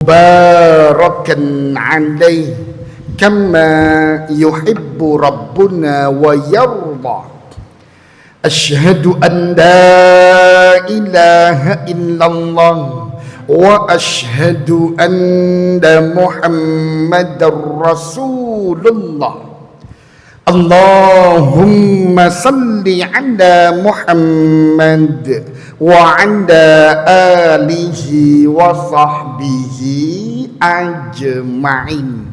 barakan alaih kama yuhibbu rabbuna wa yarda. Asyhadu an la ilaha illallah wa asyhadu anna Muhammadar Rasulullah. Allahumma salli ala Muhammad wa ala alihi wa sahbihi ajma'in.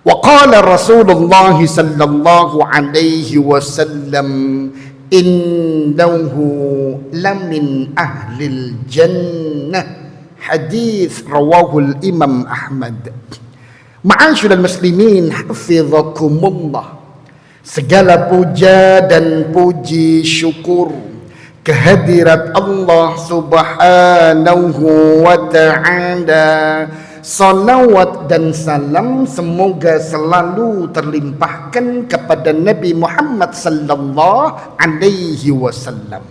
Wa qala Rasulullah sallallahu alaihi wasallam, innahu lamin ahlil jannah. Hadis rawahul Imam Ahmad. Ma'asyiral muslimin hafizakumullah. Segala puja dan puji syukur kehadirat Allah subhanahu wa ta'ala. Salawat dan salam semoga selalu terlimpahkan kepada Nabi Muhammad sallallahu alaihi wasallam.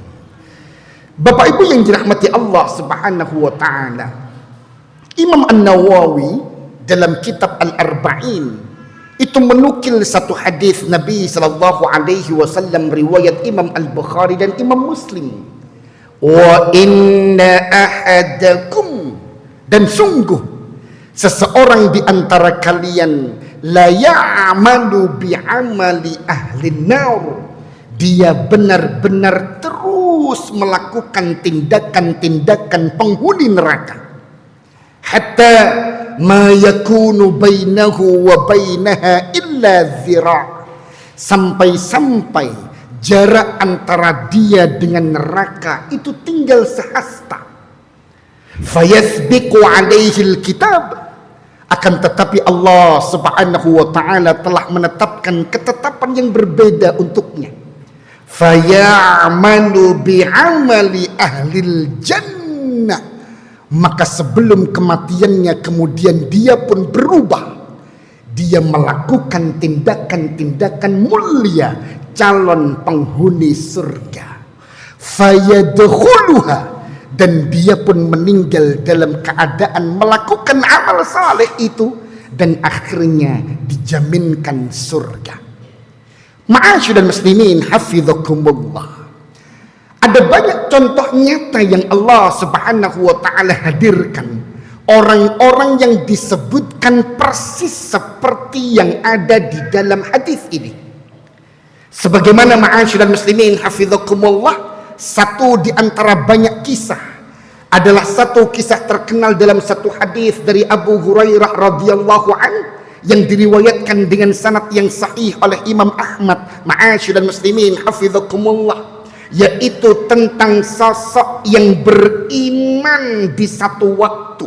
Bapak Ibu yang dirahmati Allah subhanahu wa ta'ala, Imam An-Nawawi dalam kitab Al-Arba'in itu menukil satu hadis Nabi sallallahu alaihi wasallam riwayat Imam Al-Bukhari dan Imam Muslim. Wa inna ahadakum, dan sungguh seseorang di antara kalian la ya'malu bi'amali ahli nar, dia benar-benar terus melakukan tindakan-tindakan penghuni neraka, hatta ma yakunu bainahu wa bainaha illa zira', sampai-sampai jarak antara dia dengan neraka itu tinggal sehasta. Fayasbiqu alaihi alkitab, akan tetapi Allah subhanahu wa ta'ala telah menetapkan ketetapan yang berbeda untuknya. Faya'malu bi'amali ahlil jannah, maka sebelum kematiannya kemudian dia pun berubah, dia melakukan tindakan-tindakan mulia calon penghuni surga. Fayadkhuluha, dan dia pun meninggal dalam keadaan melakukan amal saleh itu, dan akhirnya dijaminkan surga. Ma'asyiral muslimin hafizakumullah. Ada banyak contoh nyata yang Allah subhanahu wa ta'ala hadirkan, orang-orang yang disebutkan persis seperti yang ada di dalam hadis ini. Sebagaimana ma'asyiral muslimin hafizakumullah, satu di antara banyak kisah adalah satu kisah terkenal dalam satu hadis dari Abu Hurairah radhiyallahu an yang diriwayatkan dengan sanad yang sahih oleh Imam Ahmad. Ma'asyiral muslimin hafizakumullah, yaitu tentang sosok yang beriman di satu waktu,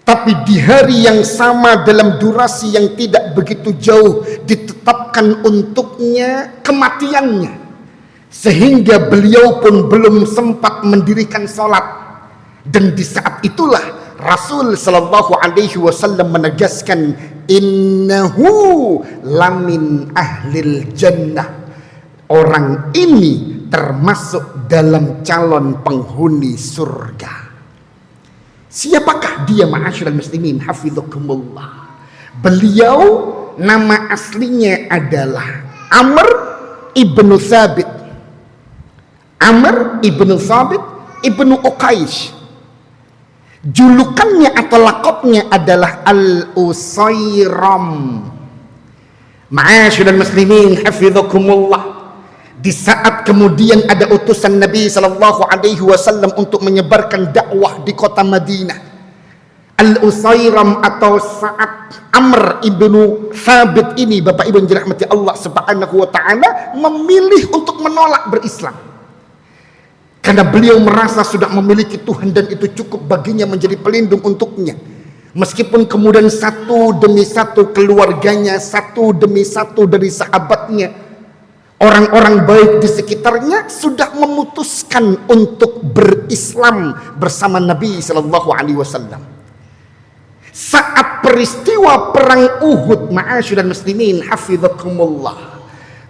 tapi di hari yang sama dalam durasi yang tidak begitu jauh ditetapkan untuknya kematiannya, sehingga beliau pun belum sempat mendirikan sholat. Dan di saat itulah Rasul sallallahu alaihi wasallam menegaskan, innahu lamin ahlil jannah, orang ini termasuk dalam calon penghuni surga. Siapakah dia ma'asyiral muslimin hafizakumullah? Beliau nama aslinya adalah Amr ibnu Thabit. Amr ibnu Thabit ibnu Uqaish. Julukannya atau lakopnya adalah Al-Usairam. Ma'asyiral muslimin hafizakumullah. Di saat kemudian ada utusan Nabi sallallahu alaihi wasallam untuk menyebarkan dakwah di kota Madinah, Al-Usairam atau saat Amr ibnu Thabit ini, Bapak Ibu yang dirahmati Allah subhanahu wa ta'ala, memilih untuk menolak berislam. Karena beliau merasa sudah memiliki Tuhan dan itu cukup baginya menjadi pelindung untuknya. Meskipun kemudian satu demi satu keluarganya, satu demi satu dari sahabatnya, orang-orang baik di sekitarnya sudah memutuskan untuk berislam bersama Nabi sallallahu alaihi wasallam. Saat peristiwa perang Uhud, ma'asyiral muslimin hafizakumullah,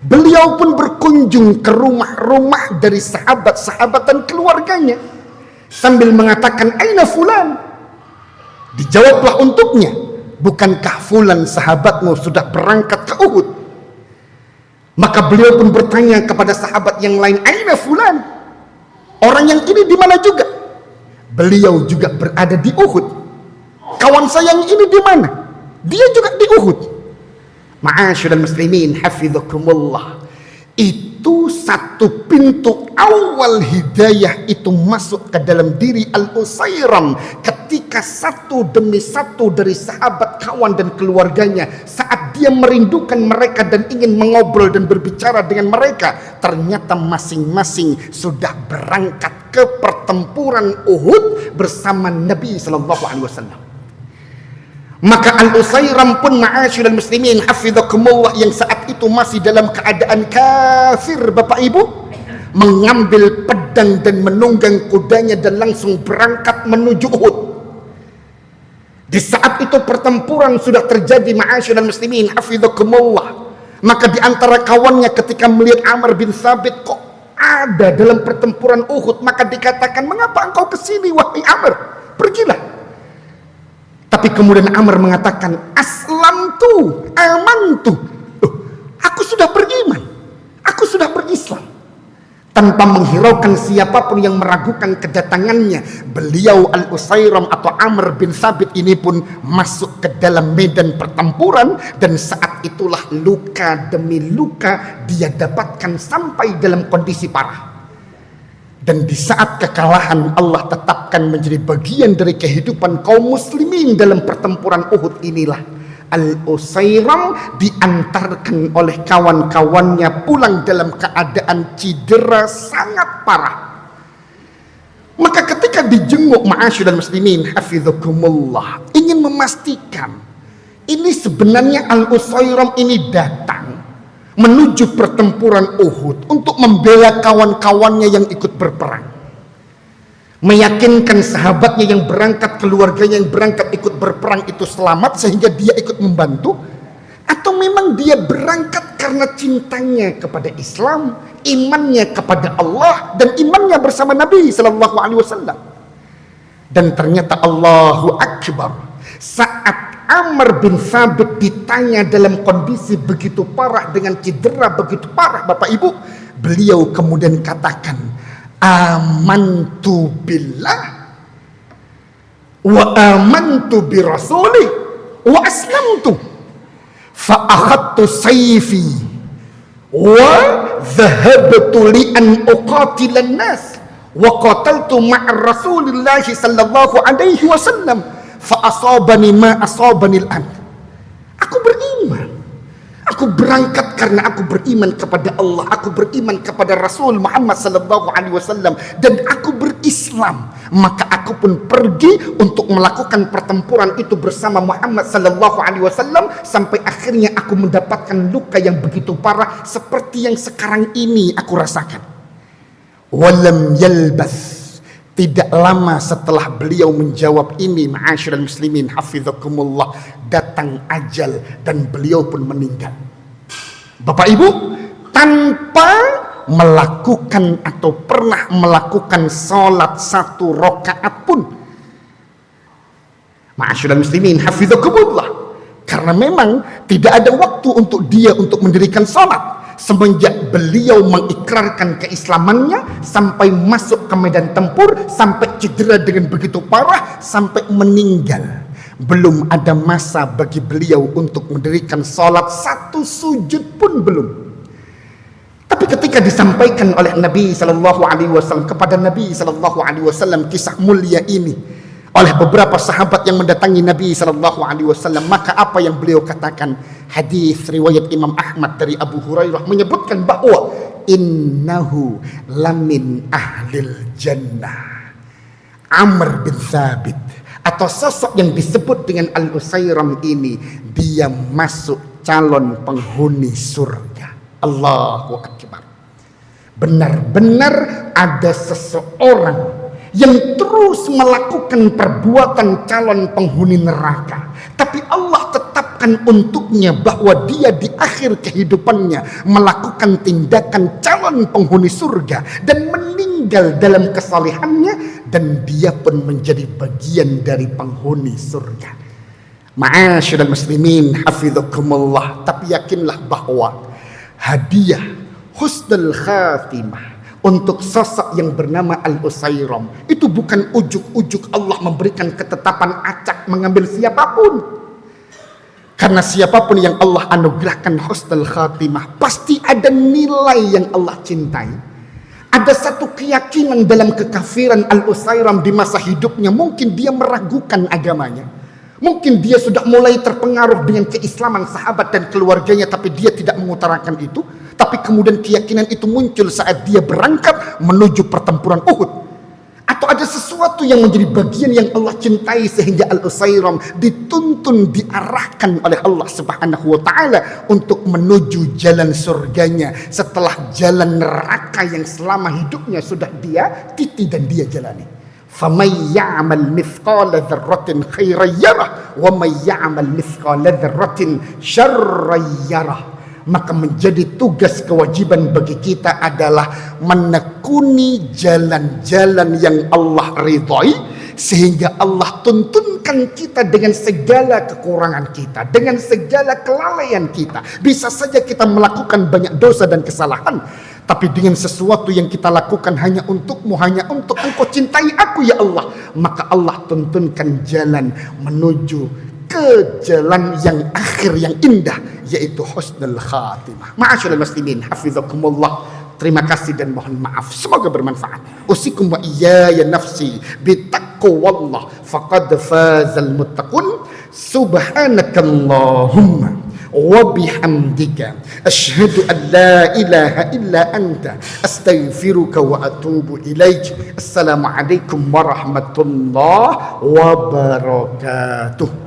beliau pun berkunjung ke rumah-rumah dari sahabat-sahabat dan keluarganya sambil mengatakan, aina fulan, Dijawablah untuknya, bukankah fulan sahabatmu sudah berangkat ke Uhud? Maka beliau pun bertanya kepada sahabat yang lain, aina fulan? Orang yang ini di mana juga? Beliau juga berada di Uhud. Kawan saya yang ini di mana? Dia juga di Uhud. Ma'asyiral muslimin hafizakumullah. Itu satu pintu awal hidayah itu masuk ke dalam diri Al-Usairam ketika satu demi satu dari sahabat, kawan dan keluarganya, saat dia merindukan mereka dan ingin mengobrol dan berbicara dengan mereka, ternyata masing-masing sudah berangkat ke pertempuran Uhud bersama Nabi SAW. Maka Al-Usairam pun, ma'asyiral muslimin hafizakumullah, yang saat itu masih dalam keadaan kafir, Bapak Ibu, mengambil pedang dan menunggang kudanya dan langsung berangkat menuju Uhud. Di saat itu pertempuran sudah terjadi, ma'asyiral muslimin hafizakumullah. Maka di antara kawannya ketika melihat Amr bin Thabit kok ada dalam pertempuran Uhud, maka dikatakan, mengapa engkau kesini wahai Amr? Pergilah. Tapi kemudian Amr mengatakan, aslamtu, amantu. Aku sudah beriman, aku sudah berislam. Tanpa menghiraukan siapapun yang meragukan kedatangannya, beliau Al-Usairam atau Amr bin Thabit ini pun masuk ke dalam medan pertempuran. Dan saat itulah luka demi luka dia dapatkan sampai dalam kondisi parah. Dan di saat kekalahan Allah tetapkan menjadi bagian dari kehidupan kaum muslimin dalam pertempuran Uhud inilah, Al-Usairam diantarkan oleh kawan-kawannya pulang dalam keadaan cedera sangat parah. Maka ketika dijenguk, ma'asyiral muslimin hafizakumullah, ingin memastikan ini sebenarnya Al-Usairam ini datang menuju pertempuran Uhud untuk membela kawan-kawannya yang ikut berperang, meyakinkan sahabatnya yang berangkat, keluarganya yang berangkat ikut berperang itu selamat sehingga dia ikut membantu, atau memang dia berangkat karena cintanya kepada Islam, imannya kepada Allah dan imannya bersama Nabi Sallallahu Alaihi Wasallam. Dan ternyata Allahu Akbar, saat Amr bin Thabit ditanya dalam kondisi begitu parah, dengan cedera begitu parah, Bapak Ibu, beliau kemudian katakan, amantu billah wa amantu bi rasulih wa aslamtu fa akhadtu sayfi wa dhahabtu li an uqatila an-nas wa qataltu ma'a rasulillahi sallallahu alaihi wasallam fa asabani ma asabani al-an. Aku beriman, aku berangkat karena aku beriman kepada Allah, aku beriman kepada Rasul Muhammad sallallahu alaihi wasallam, dan aku berislam. Maka aku pun pergi untuk melakukan pertempuran itu bersama Muhammad sallallahu alaihi wasallam sampai akhirnya aku mendapatkan luka yang begitu parah seperti yang sekarang ini aku rasakan. Walam yalbas, tidak lama setelah beliau menjawab ini, ma'asyiral muslimin hafizakumullah, datang ajal dan beliau pun meninggal. Bapak Ibu, tanpa melakukan atau pernah melakukan sholat 1 rakaat pun, ma'asyiral muslimin hafizakumullah, karena memang tidak ada waktu untuk dia untuk mendirikan sholat semenjak beliau mengikrarkan keislamannya sampai masuk ke medan tempur, sampai cedera dengan begitu parah, sampai meninggal. Belum ada masa bagi beliau untuk mendirikan sholat 1 sujud pun belum. Tapi ketika disampaikan oleh Nabi Sallallahu Alaihi Wasallam kepada Nabi Sallallahu Alaihi Wasallam kisah mulia ini oleh beberapa sahabat yang mendatangi Nabi Sallallahu Alaihi Wasallam, maka apa yang beliau katakan? Hadis riwayat Imam Ahmad dari Abu Hurairah menyebutkan bahwa innahu lamin ahlil jannah. Amr bin Thabit atau sosok yang disebut dengan Al-Usairam ini, dia masuk calon penghuni surga. Allahu Akbar. Benar-benar ada seseorang yang terus melakukan perbuatan calon penghuni neraka, tapi Allah tetapkan untuknya bahwa dia di akhir kehidupannya melakukan tindakan calon penghuni surga dan meninggal dalam kesalehannya. dan dia pun menjadi bagian dari penghuni surga. Ma'asyiral muslimin hafizakumullah, tapi yakinlah bahwa hadiah husnul khatimah untuk sosok yang bernama Al-Usairam itu bukan ujuk-ujuk Allah memberikan ketetapan acak mengambil siapapun. Karena siapapun yang Allah anugerahkan husnul khatimah, pasti ada nilai yang Allah cintai. Ada satu keyakinan dalam kekafiran Al-Usairam di masa hidupnya. Mungkin dia meragukan agamanya. Mungkin dia sudah mulai terpengaruh dengan keislaman sahabat dan keluarganya, tapi dia tidak mengutarakan itu. Tapi kemudian keyakinan itu muncul saat dia berangkat menuju pertempuran Uhud. Atau ada sesuatu yang menjadi bagian yang Allah cintai sehingga Al-Usairam dituntun, diarahkan oleh Allah Subhanahu wa taala untuk menuju jalan surganya setelah jalan neraka yang selama hidupnya sudah dia titi dan dia jalani. فَمَنْ يَعْمَلْ مِثْقَالَ ذَرَّةٍ خَيْرًا يَرَهُ وَمَنْ يَعْمَلْ مِثْقَالَ ذَرَّةٍ شَرًّا يَرَهُ. Maka menjadi tugas kewajiban bagi kita adalah menekuni jalan-jalan yang Allah ridhai, sehingga Allah tuntunkan kita dengan segala kekurangan kita, dengan segala kelalaian kita. Bisa saja kita melakukan banyak dosa dan kesalahan, tapi dengan sesuatu yang kita lakukan hanya untukmu, hanya untuk engkau cintai aku ya Allah, maka Allah tuntunkan jalan menuju ke jalan yang akhir yang indah, yaitu husnul khatimah. Ma'asyiral muslimin hafizakumullah, terima kasih dan mohon maaf, semoga bermanfaat. Usikum wa iyaya nafsi bitaqwallah faqad fazal muttaqun. Subhanakallahumma wa bihamdika asyhadu an la ilaha illa anta astaghfiruka wa atubu ilaik. Assalamualaikum warahmatullahi wabarakatuh.